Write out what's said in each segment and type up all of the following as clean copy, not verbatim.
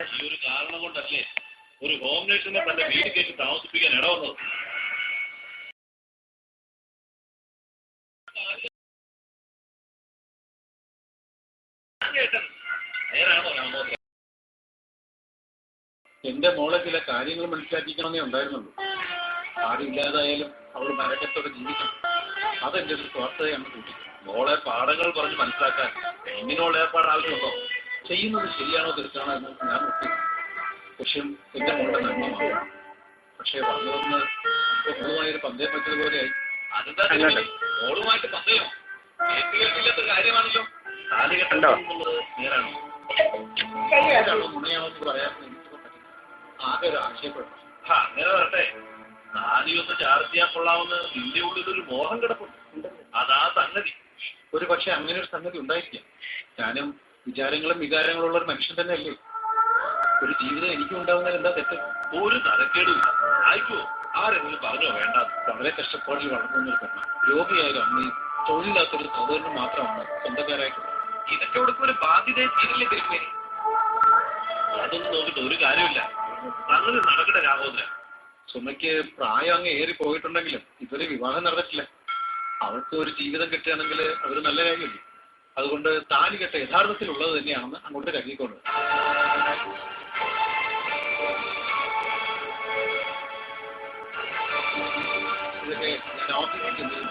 ഈ ഒരു കാരണം കൊണ്ടല്ലേ ഒരു ഹോം നേഴ്സിനെ തന്റെ വീട് കയറ്റി താമസിപ്പിക്കാൻ ഇടവന്നത്. എന്റെ മോളെ ചില കാര്യങ്ങൾ മനസ്സിലാക്കിക്കണമെന്നേ ഉണ്ടായിരുന്നുള്ളൂ. ആരുമില്ലാതായാലും അവൾ മരക്കത്തോടെ ജീവിക്കണം. അതെന്റെ ഒരു സ്വാർത്ഥതയാണ് കൂട്ടി. മോളെ പാഠങ്ങൾ പറഞ്ഞ് മനസ്സിലാക്കാൻ ഇങ്ങനെയുള്ള ഏർപ്പാട് ആവശ്യമുണ്ടോ? ചെയ്യുന്നത് ശരിയാണോ തെറ്റാണോ എന്ന് ഞാൻ നോക്കി. ലക്ഷ്യം എന്റെ മോളുടെ നന്മമാണ്. പക്ഷേ പറഞ്ഞു വന്ന് മോളുമായൊരു പന്തയം വെച്ചതുപോലെയായി. അതെന്താ മോളുമായിട്ട് പന്തയോ? കേട്ടില്ലാത്ത കാര്യമാണല്ലോ. താലി കെട്ടുന്നത് നേരാണോ? നുണയാണോ എന്ന് പറയാൻ ആകെ ഒരു ആശയപ്പെടുന്നു. അങ്ങനെ വരട്ടെ. താലിയൊന്ന് ചാർജ് ചെയ്യാൻ കൊള്ളാവുന്ന നിന്റെ ഉള്ളിലൊരു മോഹം കിടപ്പുണ്ട്. അതാ സംഗതി. ഒരു പക്ഷെ അങ്ങനെ ഒരു സംഗതി ഉണ്ടായിരിക്കാം. ഞാനും വിചാരങ്ങളും വികാരങ്ങളും ഉള്ള ഒരു മനുഷ്യൻ തന്നെയല്ലേ. ഒരു ജീവിതം എനിക്കും ഉണ്ടാവുന്നതിൽ എന്താ തെറ്റ്? ഒരു തരക്കേടുമില്ല. ആയിക്കോ, ആരെങ്കിലും പറഞ്ഞോ വേണ്ട. വളരെ കഷ്ടപ്പാടിൽ വളർന്നു പെണ്ണ. രോഗിയായാലും അമ്മയും തൊഴിലില്ലാത്തൊരു സഹോദരനും മാത്രമാണ് സ്വന്തക്കാരായിട്ടുള്ളത്. ഇതൊക്കെ കൊടുക്കുന്ന ഒരു ബാധ്യതയെ തീരില്ലേ തിരുമേനി? അതൊന്നും നോക്കിട്ട് ഒരു കാര്യമില്ല. സംഗതി നടക്കട്ടെ രാഘോദര. സുമയ്ക്ക് പ്രായം അങ്ങ് ഏറി പോയിട്ടുണ്ടെങ്കിലും ഇതുവരെ വിവാഹം നടന്നിട്ടില്ല. അവൾക്ക് ഒരു ജീവിതം കിട്ടുകയാണെങ്കിൽ അതൊരു നല്ല കാര്യമല്ലേ. അതുകൊണ്ട് താലി കെട്ട യഥാർത്ഥത്തിലുള്ളത് തന്നെയാണെന്ന് അങ്ങോട്ട് കരുതിക്കൊണ്ട് ഇതൊക്കെ ഞാൻ ഓഫീസിൽ ചെന്നിരുന്നു.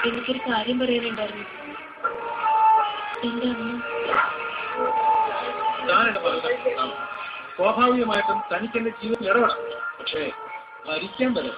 എനിക്കൊരു കാര്യം പറയാനുണ്ടായിരുന്നു. എന്റെ അമ്മ സ്വാഭാവികമായിട്ടും തനിക്ക് എന്റെ ജീവിതത്തിൽ ഇടപെടാം. പക്ഷേ ഭരിക്കാൻ വരും.